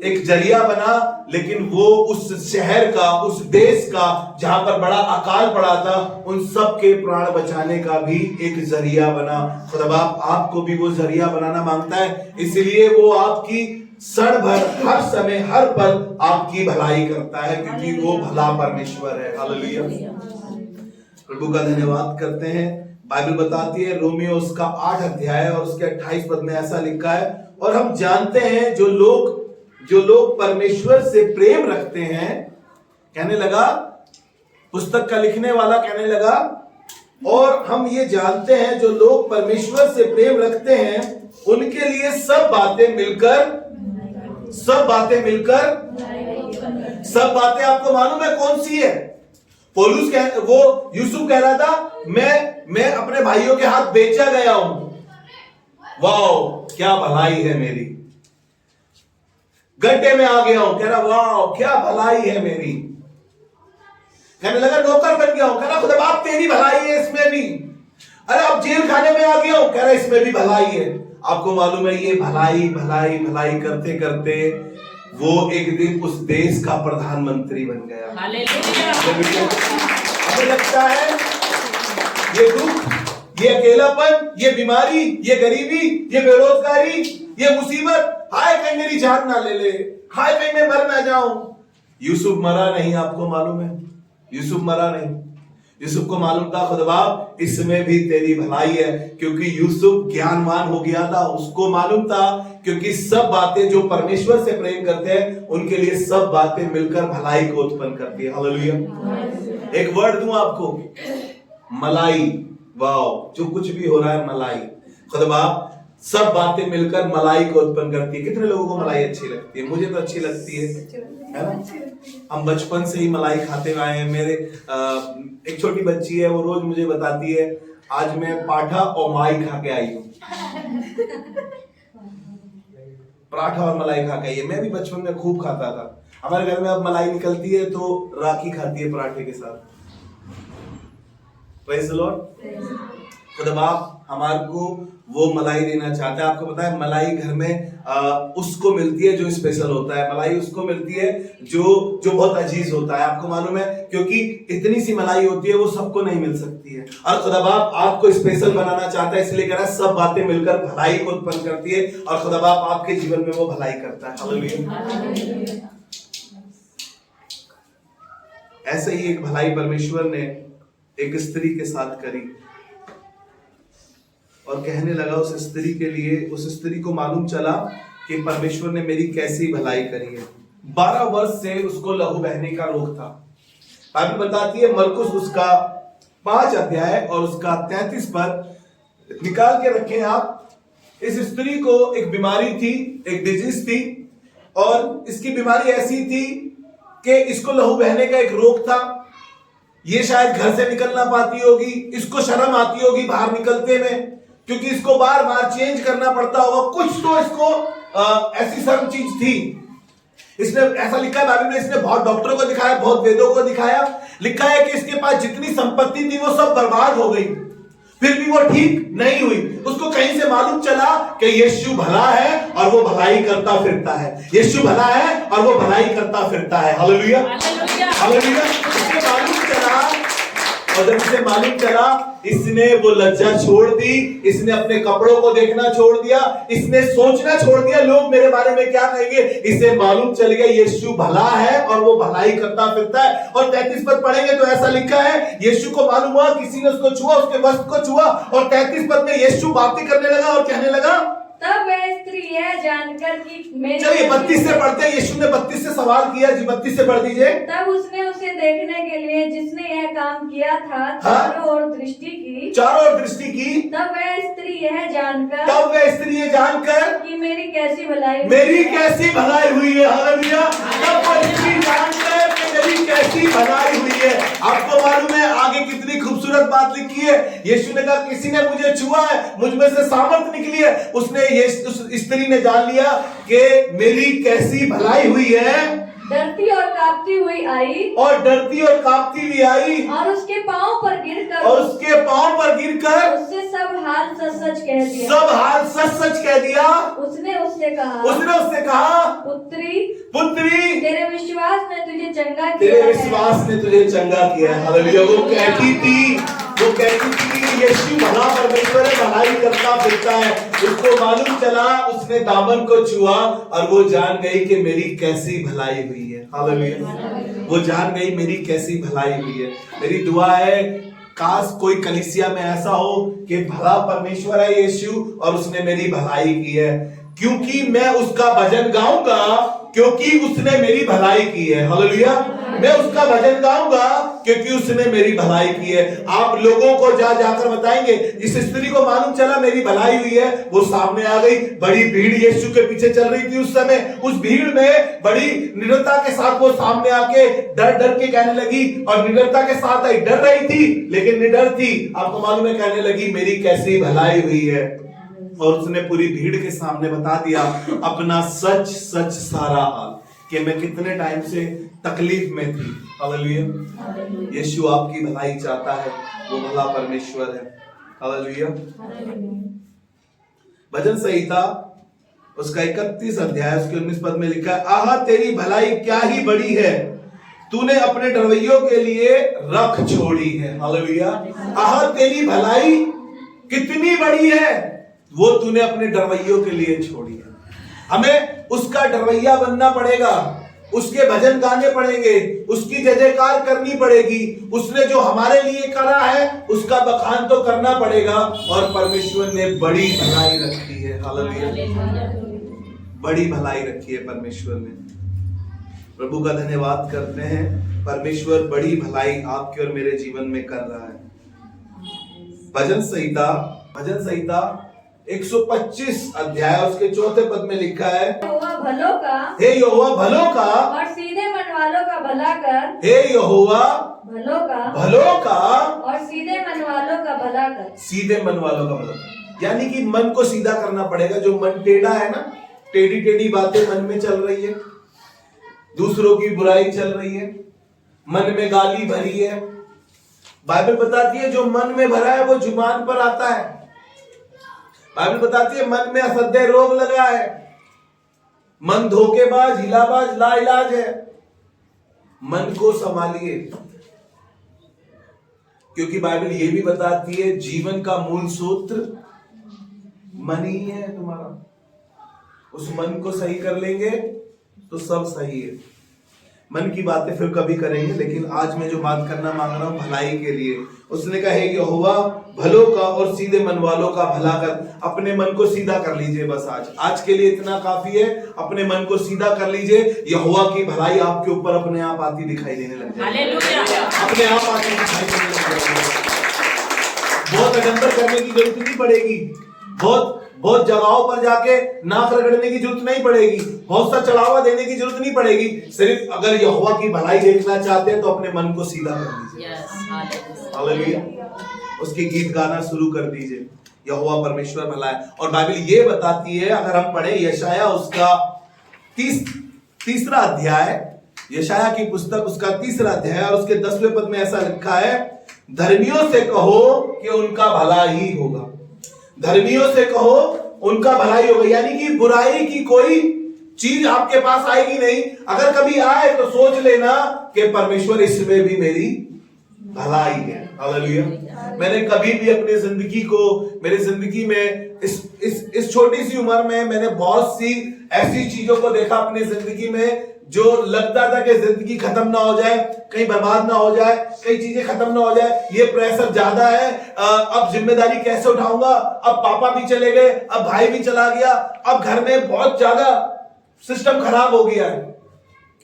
एक जरिया बना, लेकिन वो उस शहर का, उस देश का जहां पर बड़ा अकाल पड़ा था, उन सब के प्राण बचाने का भी एक जरिया बना। खुदा बाप आपको भी वो जरिया बनाना मांगता है, इसलिए वो आपकी क्षण भर, हर समय, हर पल आपकी भलाई करता है, क्योंकि वो भला परमेश्वर है। हालेलुया। प्रभु का धन्यवाद करते हैं। बाइबल बताती है, रोमियो उसका 8 अध्याय और उसके 28 पद में ऐसा लिखा है, और हम जानते हैं जो लोग परमेश्वर से प्रेम रखते हैं, कहने लगा, पुस्तक का लिखने वाला कहने लगा, और हम ये जानते हैं जो लोग परमेश्वर से प्रेम रखते हैं उनके लिए सब बातें आपको मालूम है कौन सी है? वो यूसुफ कह रहा था, मैं अपने भाइयों के हाथ बेचा गया हूं, वाओ क्या भलाई है मेरी। गड्ढे में आ गया हूं, कह रहा वाओ क्या भलाई है मेरी। कहने लगा नौकर बन गया हूं, कह रहा खुदा बाप तेरी भलाई है इसमें भी। अरे अब जेल खाने में आ गया हूं, कह रहा इसमें भी भलाई है। आपको मालूम है, ये भलाई भलाई भलाई करते करते वो एक दिन उस देश का प्रधानमंत्री बन गया। हमें लगता है ये दुख, ये अकेलापन, ये बीमारी, ये गरीबी, ये बेरोजगारी, ये मुसीबत, हाय कहीं मेरी जान ना ले ले, हाय कहीं मैं मर ना जाऊं। यूसुफ मरा नहीं, आपको मालूम है, यूसुफ मरा नहीं। यूसुफ को मालूम था खुदा बाप इसमें भी तेरी भलाई है, क्योंकि यूसुफ ज्ञानवान हो गया था। उसको मालूम था क्योंकि सब बातें जो परमेश्वर से प्रेम करते हैं उनके लिए सब बातें मिलकर भलाई को उत्पन्न करती है। हालेलुया। एक वर्ड दूं आपको, मलाई। वाओ, जो कुछ भी हो रहा है मलाई, खुदा बाप सब बातें मिलकर मलाई को उत्पन्न करती है। कितने लोगों को मलाई अच्छी लगती है? मुझे तो अच्छी लगती है ना। हम बचपन से ही मलाई खाते हुए आए हैं। मेरे एक छोटी बच्ची है, वो रोज मुझे बताती है आज मैं पाठा और मलाई खा के आई हूँ। पराठा और मलाई खा के आई है। मैं भी बचपन में खूब खाता था। हमारे घर में अब मलाई निकलती है तो राखी खाती है पराठे के साथ। Praise the Lord. खुदा बाप हमारे को वो मलाई देना चाहता है। आपको पता है मलाई घर में उसको मिलती है जो स्पेशल होता है। मलाई उसको मिलती है जो बहुत अजीज होता है। आपको मालूम है, क्योंकि इतनी सी मलाई होती है वो सबको नहीं मिल सकती है। और खुदा बाप आपको स्पेशल बनाना चाहता है, इसलिए कह रहा है सब बातें मिलकर भलाई को उत्पन्न करती है, और खुदा बाप आपके जीवन में वो भलाई करता है। हालेलुया। ऐसे ही एक भलाई परमेश्वर ने एक स्त्री के साथ करी। और कहने लगा उस स्त्री के लिए, उस स्त्री को मालूम चला कि परमेश्वर ने मेरी कैसी भलाई करी है। 12 वर्ष से उसको लहू बहने का रोग था। बाइबल बताती है मरकुस उसका 5 अध्याय और उसका 33 पर निकाल के रखें आप। इस स्त्री को एक बीमारी थी, एक डिजीज थी, और इसकी बीमारी ऐसी थी कि इसको लहू बहने का एक रोग था। ये शायद घर से निकल ना पाती होगी, इसको शर्म आती होगी बाहर निकलते में, क्योंकि इसको बार बार चेंज करना पड़ता होगा। कुछ तो इसको ऐसी शर्म चीज थी। इसने ऐसा लिखा है बाइबल में, इसने बहुत डॉक्टरों को दिखाया, बहुत वेदों को दिखाया। लिखा है कि इसके पास जितनी संपत्ति थी वो सब बर्बाद हो गई, फिर भी वो ठीक नहीं हुई। उसको कहीं से मालूम चला कि यीशु भला है और वो भलाई करता फिरता है। यीशु भला है और वो भलाई करता फिरता है। Hallelujah, hallelujah. इसको मालूम चला, और जब इसे मालूम चला, इसने वो लज्जा छोड़ दी, इसने अपने कपड़ों को देखना छोड़ दिया, इसने सोचना छोड़ दिया लोग मेरे बारे में क्या कहेंगे। इसे मालूम चल गया यीशु भला है और वो भलाई करता फिरता है। और 33 पद पढ़ेंगे तो ऐसा लिखा है, यीशु को मालूम हुआ किसी ने उसको छुआ, उसके वस्त्र को छुआ, और 33 पद में यीशु बातें करने लगा और कहने लगा। तब वह स्त्री यह जानकर कि मेरे, चलिए 32 से पढ़ते हैं। यीशु ने 32 से सवाल किया जी, 32 से पढ़ दीजिए। तब उसने उसे देखने के लिए जिसने यह काम किया था चारों ओर दृष्टि की, चारों ओर दृष्टि की। तब वह स्त्री यह जानकर, तब वह स्त्री ये जानकर कि मेरी कैसी भलाई, मेरी कैसी भलाई हुई है। हालेलुया। तब वह स्त्री जानकर कि मेरी कैसी भलाई हुई है। आपको मालूम है आगे कितनी खूबसूरत बात लिखी है। यीशु ने कहा किसी ने मुझे छुआ है, मुझ में से सामर्थ निकली है। उसने उस स्त्री ने जान लिया कि मेरी कैसी भलाई हुई है। डरती और कांपती हुई आई, और डरती और कांपती हुई आई, और उसके पांव पर गिरकर, और उसके पांव पर गिरकर उससे सब हाल सच सच कह दिया। सब हाल सच सच कह दिया। उसने उससे कहा, पुत्री, पुत्री, तेरे विश्वास ने तुझे चंगा किया तेरे है। विश्वास ने तुझे चंगा किया है। हालेलुया। वो कहती थी यीशु भला परमेश्वर है, भलाई करता फिरता है। उसको मालूम चला, उसने दामन को छुआ और वो जान गई कि मेरी कैसी भलाई हुई है। हालेलुया। वो जान गई मेरी कैसी भलाई हुई है। मेरी दुआ है काश कोई कलीसिया में ऐसा हो कि भला परमेश्वर है यीशु और उसने मेरी भलाई की है, क्योंकि मैं उसका भजन गाऊंगा, क्योंकि उसने मेरी भलाई की है। हालेलुया। मैं उसका भजन गाऊंगा क्योंकि उसने मेरी भलाई की है। आप लोगों को जाकर बताएंगे। इस स्त्री को मालूम चला मेरी भलाई हुई है, वो सामने आ गई। बड़ी भीड़ यीशु के पीछे चल रही थी उस समय। उस भीड़ में बड़ी निडरता के साथ वो सामने आके डर डर के कहने लगी, और निडरता के साथ आई, डर रही थी लेकिन निडर थी। आपको मालूम है कहने लगी मेरी कैसी भलाई हुई है। और उसने पूरी भीड़ के सामने बता दिया अपना सच सच सारा हाल, कि मैं कितने टाइम से तकलीफ में थी। हालेलुया। यीशु आपकी भलाई चाहता है, वो भला परमेश्वर है। हालेलुया। भजन संहिता उसका 31 अध्याय उसके 19 पद में लिखा है, आहा तेरी भलाई क्या ही बड़ी है, तूने अपने डरवैयों के लिए रख छोड़ी है। हालेलुया। आहा तेरी भलाई कितनी बड़ी है, वो तूने अपने डरवैयों के लिए छोड़ी है। हमें उसका डरवैया बनना पड़ेगा, उसके भजन गाने पड़ेंगे, उसकी जय जयकार करनी पड़ेगी। उसने जो हमारे लिए करा है उसका बखान तो करना पड़ेगा। और परमेश्वर ने बड़ी भलाई रखी है। हालेलुया। बड़ी भलाई रखी है परमेश्वर ने। प्रभु का धन्यवाद करते हैं। परमेश्वर बड़ी भलाई आपके और मेरे जीवन में कर रहा है। भजन संहिता 125 अध्याय उसके 4 पद में लिखा है, हे यहोवा भलों का और सीधे मन वालों का भला कर। हे यहोवा भलों का और सीधे मन वालों का भला कर। सीधे मन वालों का भला कर, यानी कि मन को सीधा करना पड़ेगा। जो मन टेढ़ा है ना, टेढ़ी टेढ़ी बातें मन में चल रही है, दूसरों की बुराई चल रही है, मन में गाली भरी है। बाइबल बताती है जो मन में भरा है वो जुबान पर आता है। बाइबल बताती है मन में असह्य रोग लगा है, मन धोखेबाज, हिलाबाज, लाइलाज है। मन को संभालिए, क्योंकि बाइबल ये भी बताती है जीवन का मूल सूत्र मन ही है तुम्हारा। उस मन को सही कर लेंगे तो सब सही है। मन की बातें फिर कभी करेंगे, लेकिन आज मैं जो बात करना मांग रहा हूँ भलाई के लिए। उसने कहा है यहोवा भलों का और सीधे मन वालों का भला कर। अपने मन को सीधा कर लीजिए, बस आज के लिए इतना काफी है। अपने मन को सीधा कर लीजिए, यहोवा की भलाई आपके ऊपर अपने आप आती दिखाई देने लग जाएगी, अपने आप आती दिखाई देने लग जाएगी। बहुत अडंबर करने की जरूरत नहीं पड़ेगी, बहुत जगहों पर जाके नाक रगड़ने की जरूरत नहीं पड़ेगी, बहुत सा चढ़ावा देने की जरूरत नहीं पड़ेगी। सिर्फ अगर यहोवा की भलाई देखना चाहते हैं तो अपने मन को सीधा कर दीजिए। हालेलुया। उसके गीत गाना शुरू कर दीजिए, यहोवा परमेश्वर भला है। और बाइबल ये बताती है, अगर हम पढ़े यशाया उसका तीसरा अध्याय, यशाया की पुस्तक उसका 3रा अध्याय और उसके 10वें पद में ऐसा लिखा है, धर्मियों से कहो कि उनका भला ही होगा। धर्मियों से कहो उनका भलाई होगा, यानी कि बुराई की कोई चीज आपके पास आएगी नहीं। अगर कभी आए तो सोच लेना कि परमेश्वर इसमें भी मेरी भलाई है। हालेलुया। मैंने कभी भी अपनी जिंदगी को, मेरी जिंदगी में इस छोटी सी उम्र में मैंने बहुत सी ऐसी चीजों को देखा अपनी जिंदगी में जो लगता था कि जिंदगी खत्म ना हो जाए, कहीं बर्बाद ना हो जाए, कई चीजें खत्म ना हो जाए, ये प्रेशर ज्यादा है, अब जिम्मेदारी कैसे उठाऊंगा, अब पापा भी चले गए, अब भाई भी चला गया, अब घर में बहुत ज्यादा सिस्टम खराब हो गया है।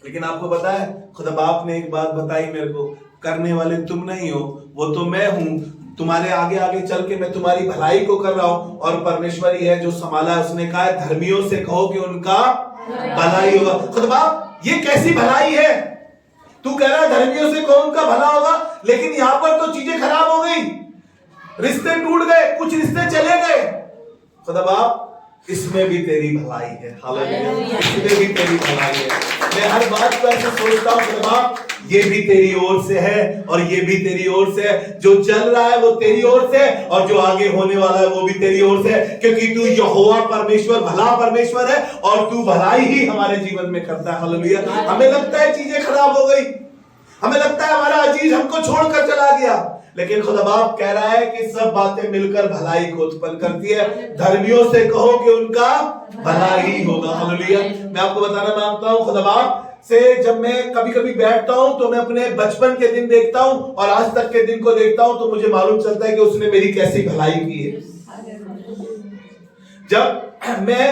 लेकिन आपको पता है खुदा बाप ने एक बात बताई मेरे को, करने वाले तुम नहीं हो, वो तो मैं हूं। तुम्हारे आगे आगे चल के मैं तुम्हारी भलाई को कर रहा हूं और परमेश्वर ही है जो संभाला है। उसने कहा है धर्मियों से कहो कि उनका भलाई होगा। खुदा बाप ये कैसी भलाई है? तू कह रहा है धर्मियों से कहो उनका भला होगा, लेकिन यहां पर तो चीजें खराब हो गई, रिश्ते टूट गए, कुछ रिश्ते चले गए। खुदा बाप इसमें भी तेरी भलाई है। हालेलुया। इसमें भी तेरी भलाई है। मैं हर बात पर ऐसे सोचता हूं खुदा बाप ये भी तेरी ओर से है और ये भी तेरी ओर से है। जो चल रहा है वो तेरी ओर से है और जो आगे होने वाला है वो भी तेरी ओर से है, क्योंकि तू यहोवा परमेश्वर भला परमेश्वर है और तू भलाई ही हमारे जीवन में करता है। हालेलुया। हमें लगता है चीजें खराब हो गई, हमें लगता है हमारा अजीज हमको छोड़कर चला गया, लेकिन खुदा बाप कह रहा है कि सब बातें मिलकर भलाई को उत्पन्न करती है। धर्मियों से कहो कि उनका भला ही होगा। हालेलुया। मैं आपको बताना मांगता हूं खुदा बाप से, जब मैं कभी कभी बैठता हूं तो मैं अपने बचपन के दिन देखता हूं और आज तक के दिन को देखता हूं तो मुझे मालूम चलता है कि उसने मेरी कैसी भलाई की है। जब मैं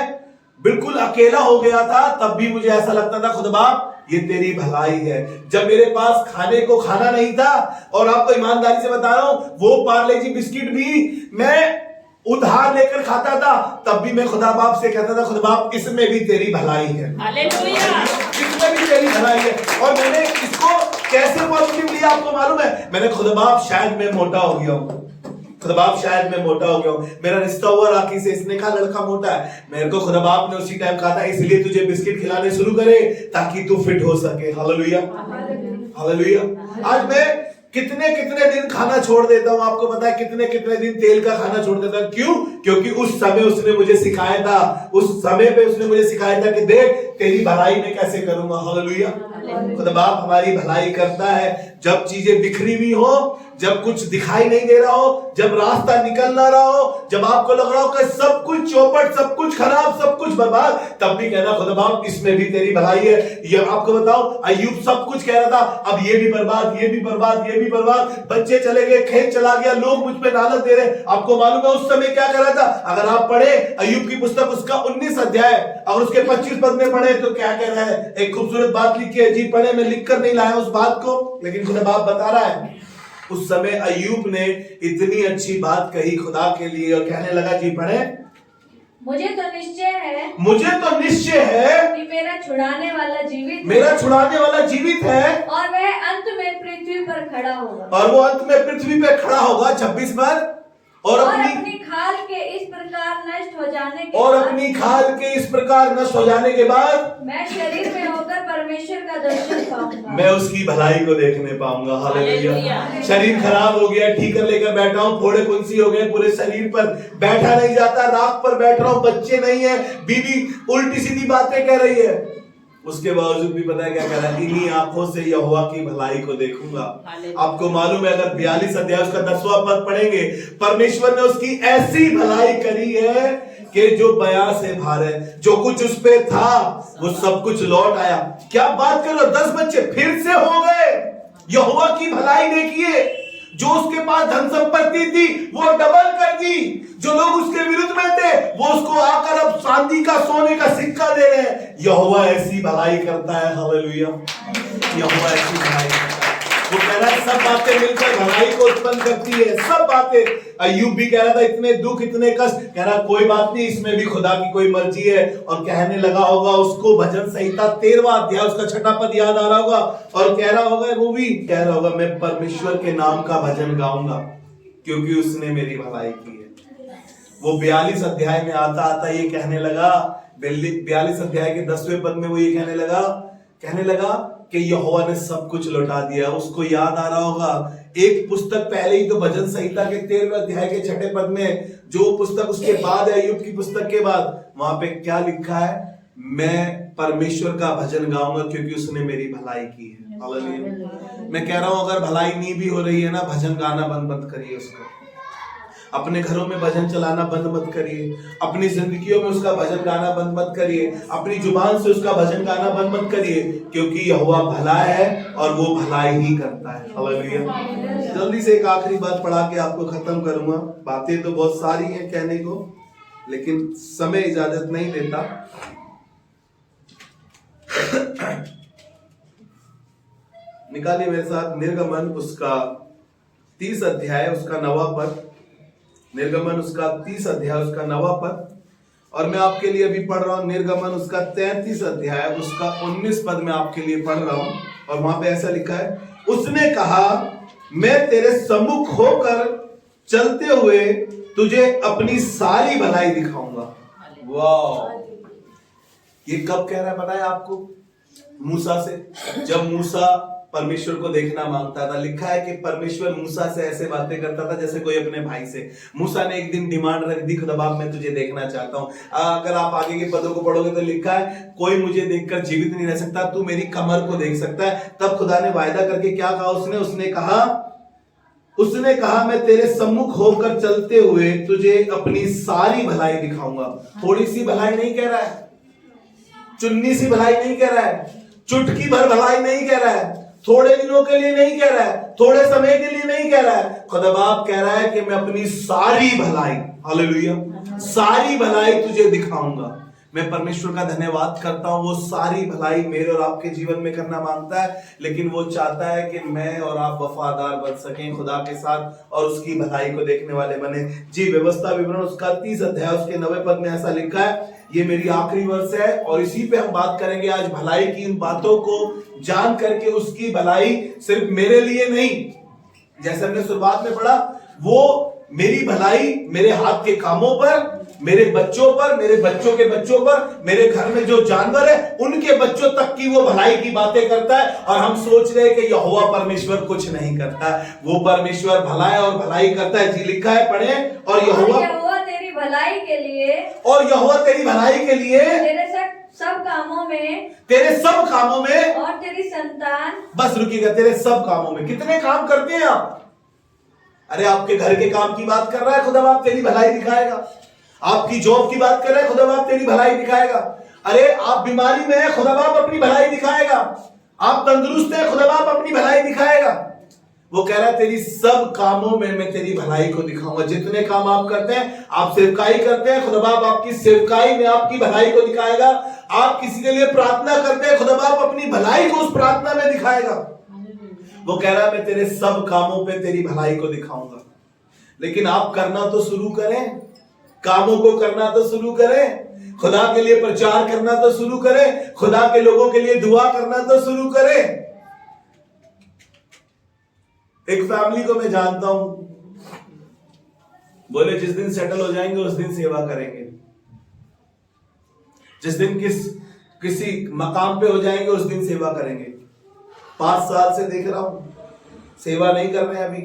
बिल्कुल अकेला हो गया था तब भी मुझे ऐसा लगता था खुदा बाप ये तेरी भलाई है। जब मेरे पास खाने को खाना नहीं था, और आपको ईमानदारी से बता रहा हूं वो पार्ले जी बिस्किट भी मैं उधार लेकर खाता था, तब भी मैं खुदा बाप से कहता था खुदा बाप इसमें भी तेरी भलाई है। हालेलुया। इसमें भी तेरी भलाई है। और मैंने इसको कैसे पॉजिटिव लिया आपको मालूम है? मैंने खुदा बाप शायद मैं मोटा हो गया हूं, खुदा बाप शायद मैं मोटा हो गया हूं, मेरा रिश्ता हुआ राखी से, इसने कहा लड़का मोटा है, मेरे को खुदा बाप ने उसी टाइम कहा था इसलिए तुझे बिस्किट खिलाने शुरू करे ताकि तू फिट हो सके। हालेलुया। हालेलुया। आज मैं कितने कितने दिन खाना छोड़ देता हूं, आपको पता है कितने कितने दिन तेल का खाना छोड़ देता हूं। क्यों? क्योंकि उस समय उसने मुझे सिखाया था, उस समय पे उसने मुझे सिखाया था कि देख तेरी भलाई में कैसे करूंगा। हालेलुया। खुदा बाप हमारी भलाई करता है। जब चीजें बिखरी हुई हो, जब कुछ दिखाई नहीं दे रहा हो, जब रास्ता निकल ना रहा हो, जब आपको लग रहा हो कि सब कुछ चौपट, सब कुछ खराब, सब कुछ बर्बाद, तब भी कहना खुदा बाप इसमें भी तेरी भलाई है। ये आपको बताओ अय्यूब सब कुछ कह रहा था, अब ये भी बर्बाद, ये भी बर्बाद, ये भी बर्बाद, बच्चे चले गए, खेत चला गया, लोग मुझ पे लानत दे रहे। आपको मालूम है उस समय क्या कर रहा था? अगर आप पढ़े अय्यूब की पुस्तक उसका 19 अध्याय और उसके 25 पद में पढ़े तो क्या कह रहा है? एक खूबसूरत बात लिखी है जी, पढ़े, मैं लिख कर नहीं लाया उस बात को, लेकिन खुदा बाप बता रहा है उस समय अय्यूब ने इतनी अच्छी बात कही खुदा के लिए और कहने लगा जी पढ़े, मुझे तो निश्चय है कि मेरा छुड़ाने वाला जीवित, मेरा छुड़ाने वाला जीवित है और वह अंत में पृथ्वी पर खड़ा होगा, और वो अंत में पृथ्वी पर खड़ा होगा। 26 बार और अपनी खाल के इस प्रकार नष्ट हो जाने के और अपनी खाल के इस प्रकार नष्ट हो जाने के बाद मैं शरीर में होकर परमेश्वर का दर्शन पाऊंगा, मैं उसकी भलाई को देखने पाऊंगा। हालेलुया। शरीर खराब हो गया, ठीकर लेकर बैठा हूँ, फोड़े फुंसी हो गए पूरे शरीर पर, बैठा नहीं जाता, राख पर बैठ रहा हूँ, बच्चे नहीं है, बीवी उल्टी सीधी बातें कह रही है, उसके बावजूद भी पता है क्या कह रहा है? इन्हीं आंखों से यहोवा की भलाई को देखूंगा। आपको मालूम है अगर 42 अध्याय उसका 10वां पद पढ़ेंगे, परमेश्वर ने उसकी ऐसी भलाई करी है कि जो बया से भार है, जो कुछ उस पे था वो सब कुछ लौट आया। क्या बात कर रहे हो, 10 बच्चे फिर से हो गए। यहोवा की भलाई देखिए, जो उसके पास धन संपत्ति थी वो डबल कर दी, जो लोग उसके विरुद्ध में थे वो उसको आकर अब चांदी का सोने का सिक्का दे रहे हैं। यहोवा ऐसी भलाई करता है, हालेलुया। यहोवा ऐसी भलाई करता है। वो कह रहा है सब बातें मिलकर भलाई को उत्पन्न करती है, सब बातें। अय्यूब भी कह रहा था इतने दुख इतने कष्ट, कह रहा कोई बात नहीं, इसमें भी खुदा की कोई मर्जी है। और कहने लगा होगा उसको भजन संहिता 13वां अध्याय उसका 6ठा पद याद आ रहा होगा, और कह रहा होगा, वो भी कह रहा होगा, मैं परमेश्वर के नाम का भजन गाऊंगा क्योंकि उसने मेरी भलाई की है। वो 42 अध्याय में आता आता ये कहने लगा, 42 अध्याय के 10वें पद में वो ये कहने लगा कि यहोवा ने सब कुछ लौटा दिया। उसको याद आ रहा होगा, एक पुस्तक पहले ही तो भजन संहिता के 13वें अध्याय के 6ठे पद में, जो पुस्तक उसके बाद है अय्यूब की पुस्तक के बाद, वहां पे क्या लिखा है, मैं परमेश्वर का भजन गाऊंगा क्योंकि उसने मेरी भलाई की है। हालेलुया। मैं कह रहा हूं अगर भलाई नहीं भी हो रही है ना, भजन गाना बंद मत करिए उसको। अपने घरों में भजन चलाना बंद मत करिए, अपनी जिंदगियों में उसका भजन गाना बंद मत करिए, अपनी जुबान से उसका भजन गाना बंद मत करिए, क्योंकि यहोवा भला है और वो भलाई ही करता है। हालेलुया। जल्दी से एक आखिरी बात पढ़ा के आपको खत्म करूंगा। बातें तो बहुत सारी हैं कहने को, लेकिन समय इजाजत नहीं देता। निकालिए मेरे साथ निर्गमन उसका 30 अध्याय उसका 9वां पद। निर्गमन उसका 30 अध्याय उसका 9वां पद, और मैं आपके लिए अभी पढ़ रहा हूं निर्गमन उसका 33 अध्याय उसका 19 पद में आपके लिए पढ़ रहा हूं। और वहां पे ऐसा लिखा है, उसने कहा मैं तेरे सम्मुख होकर चलते हुए तुझे अपनी सारी भलाई दिखाऊंगा। वाह, ये कब कह रहा है पता है आपको? मूसा से, जब मूसा परमेश्वर को देखना मांगता था। लिखा है कि परमेश्वर मूसा से ऐसे बातें करता था जैसे कोई अपने भाई से। मूसा ने एक दिन डिमांड रख दी, खुदा बाप मैं तुझे देखना चाहता हूं। अगर आप आगे के पदों को पढ़ोगे तो लिखा है कोई मुझे देखकर जीवित नहीं रह सकता, तू मेरी कमर को देख सकता है। तब खुदा ने वायदा करके क्या कहा उसने कहा मैं तेरे सम्मुख होकर चलते हुए तुझे अपनी सारी भलाई दिखाऊंगा। थोड़ी सी भलाई नहीं कह रहा है, चुन्नी सी भलाई नहीं कह रहा है, चुटकी भर भलाई नहीं कह रहा है, थोड़े दिनों के लिए नहीं कह रहा है, थोड़े समय के लिए नहीं कह रहा है। खुदा बाप कह रहा है कि मैं अपनी सारी भलाई, हालेलुया, सारी भलाई तुझे दिखाऊंगा। मैं परमेश्वर का धन्यवाद करता हूं, वो सारी भलाई मेरे और आपके जीवन में करना मांगता है, लेकिन वो चाहता है कि मैं और आप वफादार बन सकें खुदा के साथ और उसकी भलाई को देखने वाले बने। जी, व्यवस्था विवरण उसका 30 अध्याय उसके 9वें पद में ऐसा लिखा है। ये मेरी आखिरी वर्ष है और इसी पे हम बात करेंगे आज, भलाई की इन बातों को जान करके उसकी भलाई सिर्फ मेरे लिए नहीं, जैसे हमने शुरुआत में पढ़ा, वो मेरी भलाई मेरे हाथ के कामों पर, मेरे बच्चों पर, मेरे बच्चों के बच्चों पर, मेरे घर में जो जानवर है उनके बच्चों तक की वो भलाई की बातें करता है। और हम सोच रहे हैं कि यहोवा परमेश्वर कुछ नहीं करता, वो परमेश्वर भला है और भलाई करता है। जी, लिखा है, पढ़े, और यहोवा तेरी भलाई के लिए, और यहोवा तेरी भलाई के लिए तेरे सब कामों में, तेरे सब कामों में, और तेरी संतान, बस रुकिएगा, तेरे सब कामों में। कितने काम करते हैं आप? अरे आपके घर के काम की बात कर रहा है, खुदा बाप तेरी भलाई दिखाएगा। आपकी जॉब की बात कर रहे हैं, खुदा बाप तेरी भलाई दिखाएगा। अरे आप बीमारी में है, खुदा बाप अपनी भलाई दिखाएगा। आप तंदुरुस्त है, खुदा बाप अपनी भलाई दिखाएगा। वो कह रहा है तेरी सब कामों में मैं तेरी भलाई को दिखाऊंगा। जितने काम आप करते हैं, आप सेवकाई करते हैं, खुदा बाप आपकी सेवकाई में आपकी भलाई को दिखाएगा। आप किसी के लिए प्रार्थना करते हैं, खुदा बाप अपनी भलाई को उस प्रार्थना में दिखाएगा। वो कह रहा है मैं तेरे सब कामों पे तेरी भलाई को दिखाऊंगा। लेकिन आप करना तो शुरू करें, कामों को करना तो शुरू करें, खुदा के लिए प्रचार करना तो शुरू करें, खुदा के लोगों के लिए दुआ करना तो शुरू करें। एक फैमिली को मैं जानता हूं, बोले जिस दिन सेटल हो जाएंगे उस दिन सेवा करेंगे, जिस दिन किसी मकाम पे हो जाएंगे उस दिन सेवा करेंगे। 5 साल से देख रहा हूं, सेवा नहीं कर रहे हैं अभी।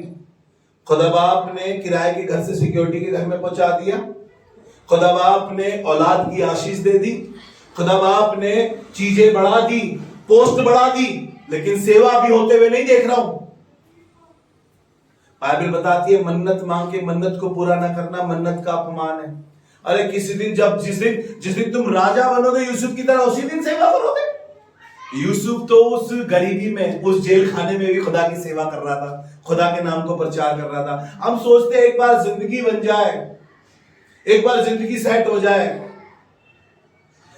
खुदा बाप ने किराए के घर से सिक्योरिटी के घर में पहुंचा दिया, खुदा बाप ने औलाद की आशीष दे दी, खुदा बाप ने चीजें बढ़ा दी, पोस्ट बढ़ा दी, लेकिन सेवा भी होते हुए नहीं देख रहा हूं। बाइबल बताती है मन्नत मांग के मन्नत को पूरा ना करना मन्नत का अपमान है। अरे किसी दिन जिस दिन तुम राजा बनोगे यूसुफ की तरह, उसी दिन सेवा करोगे। यूसुफ तो उस गरीबी में, उस जेल खाने में भी खुदा की सेवा कर रहा था, खुदा के नाम को प्रचार कर रहा था। हम सोचते हैं एक बार जिंदगी बन जाए, एक बार जिंदगी सेट हो जाए।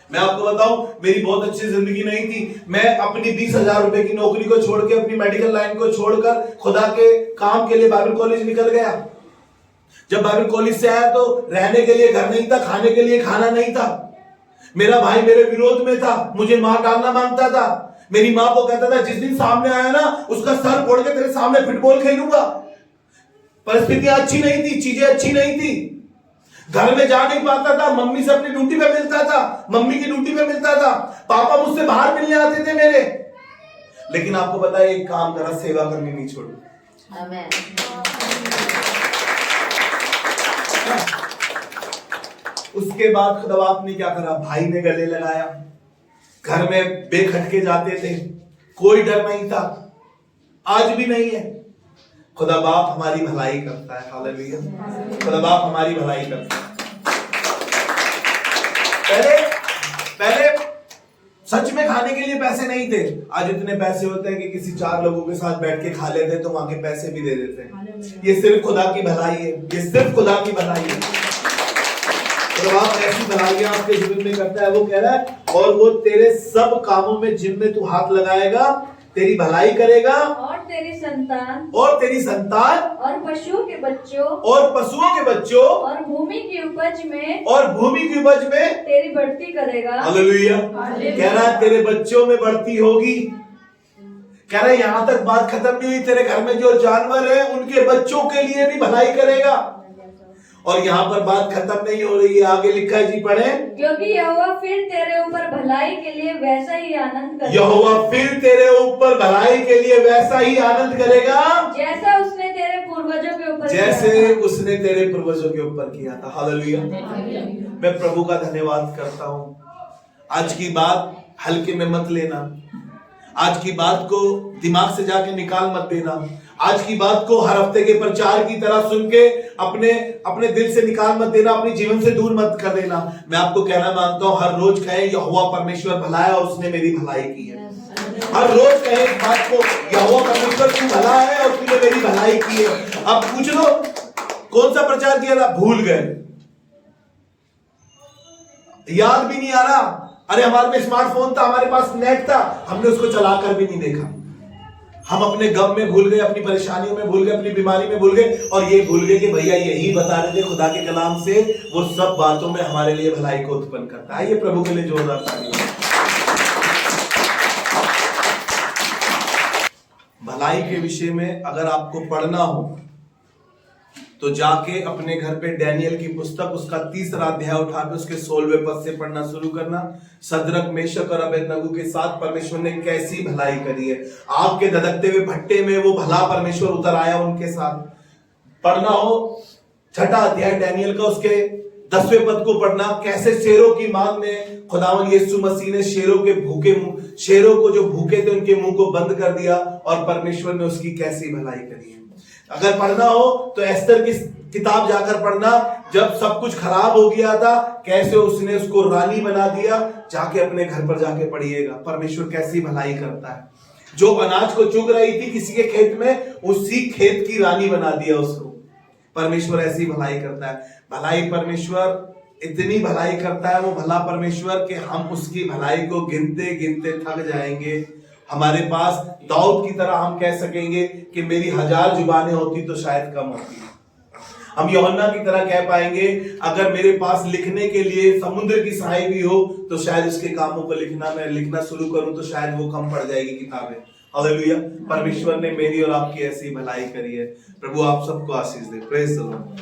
मैं आपको बताऊं, मेरी बहुत अच्छी जिंदगी नहीं थी। मैं अपनी 20,000 रुपए की नौकरी को छोड़ के, अपनी मेडिकल लाइन को छोड़कर खुदा के काम के लिए बाइबल कॉलेज निकल गया। जब बाइबल कॉलेज से आया तो रहने के लिए घर नहीं था, खाने के लिए खाना नहीं था। मेरा भाई मेरे विरोध में था, मुझे मार डालना मांगता था। मेरी माँ को कहता था जिस दिन सामने आया ना, उसका सर फोड़ के तेरे सामने फुटबॉल खेलूंगा। परिस्थितियां अच्छी नहीं थी, चीजें अच्छी नहीं थी। घर में जा नहीं पाता था, मम्मी से अपनी ड्यूटी पे मिलता था, मम्मी की ड्यूटी पे मिलता था, पापा मुझसे बाहर मिलने आते थे मेरे। लेकिन आपको पता है एक काम करा, सेवा करनी नहीं छोड़ी। आमीन। उसके बाद खुदा बाप ने क्या करा, भाई ने गले लगाया, घर में बेखटके जाते थे, कोई डर नहीं था, आज भी नहीं है। खुदा बाप हमारी भलाई करता है, हालेलुया। खुदा बाप हमारी भलाई करता है। पहले सच में खाने के लिए पैसे नहीं थे, आज इतने पैसे होते हैं कि किसी 4 लोगों के साथ बैठ के खा लेते तो वहां के पैसे भी दे देते हैं। ये सिर्फ खुदा की भलाई है, ये सिर्फ खुदा की भलाई है। खुदा बाप ऐसी भलाइयां आपके जीवन में करता है। वो कह रहा है, और वो तेरे सब कामों में जिनमें तू हाथ लगाएगा तेरी भलाई करेगा, और तेरी संतान और पशुओं के बच्चों और भूमि की उपज में तेरी बढ़ती करेगा। हालेलुया। कह रहा है तेरे बच्चों में बढ़ती होगी। कह रहा है यहां तक बात खत्म नहीं हुई, तेरे घर में जो जानवर है उनके बच्चों के लिए भी भलाई करेगा। और यहाँ पर बात खत्म नहीं हो रही है, आगे लिखा है जी, पढ़े। क्योंकि यहोवा फिर तेरे ऊपर भलाई के लिए वैसा ही आनंद करेगा। यहोवा फिर तेरे ऊपर भलाई के लिए वैसा ही आनंद करेगा जैसा उसने तेरे पूर्वजों के ऊपर किया था। हालेलुया। मैं प्रभु का धन्यवाद करता हूँ। आज की बात हल्के में मत लेना, आज की बात को दिमाग से जाके निकाल मत देना, आज की बात को हर हफ्ते के प्रचार की तरह सुन के अपने दिल से निकाल मत देना, अपने जीवन से दूर मत कर देना। मैं आपको कहना मांगता हूं, हर रोज कहे यहोवा परमेश्वर भला है और उसने मेरी भलाई की है। हर रोज कहे इस बात को, यहोवा परमेश्वर तू भला है और तूने मेरी भलाई की है। अब पूछ लो कौन सा प्रचार किया था, भूल गए, याद भी नहीं आ रहा। अरे हमारे में स्मार्टफोन था, हमारे पास नेट था, हमने उसको चलाकर भी नहीं देखा। हम अपने गम में भूल गए, अपनी परेशानियों में भूल गए, अपनी बीमारी में भूल गए, और ये भूल गए कि भैया यही बता रहे थे खुदा के कलाम से, वो सब बातों में हमारे लिए भलाई को उत्पन्न करता है। ये प्रभु के लिए जोरदार तालियां। भलाई के विषय में अगर आपको पढ़ना हो तो जाके अपने घर पे डैनियल की पुस्तक, उसका 3रा अध्याय उठा के उसके 16वें पद से पढ़ना शुरू करना। सदरक, मेशक और अबेदनगो के साथ परमेश्वर ने कैसी भलाई करी है। आग के धधकते हुए भट्टे में वो भला परमेश्वर उतर आया उनके साथ। पढ़ना हो 6ठा अध्याय डैनियल का, उसके 10वें पद को पढ़ना, कैसे शेरों की मांग में खुदावन यीशु मसीह ने शेरों को जो भूखे थे उनके मुंह को बंद कर दिया और परमेश्वर ने उसकी कैसी भलाई करी है। अगर पढ़ना हो तो एस्तर की किताब जाकर पढ़ना, जब सब कुछ खराब हो गया था कैसे उसने उसको रानी बना दिया। जाके अपने घर पर जाके पढ़िएगा परमेश्वर कैसी भलाई करता है। जो अनाज को चुग रही थी किसी के खेत में, उसी खेत की रानी बना दिया उसको। परमेश्वर ऐसी भलाई करता है। भलाई परमेश्वर इतनी भलाई करता है, वो भला परमेश्वर कि हम उसकी भलाई को गिनते गिनते थक जाएंगे। हमारे पास दाऊद की तरह हम कह सकेंगे कि मेरी 1000 जुबानें होती तो शायद कम होती। हम यूहन्ना की तरह कह पाएंगे, अगर मेरे पास लिखने के लिए समुद्र की सहाय भी हो तो शायद उसके कामों को मैं लिखना शुरू करूं तो शायद वो कम पड़ जाएगी किताबें। हालेलुया। परमेश्वर ने मेरी और आपकी ऐसी भलाई करी है। प्रभु आप सबको आशीष दे। Praise the Lord.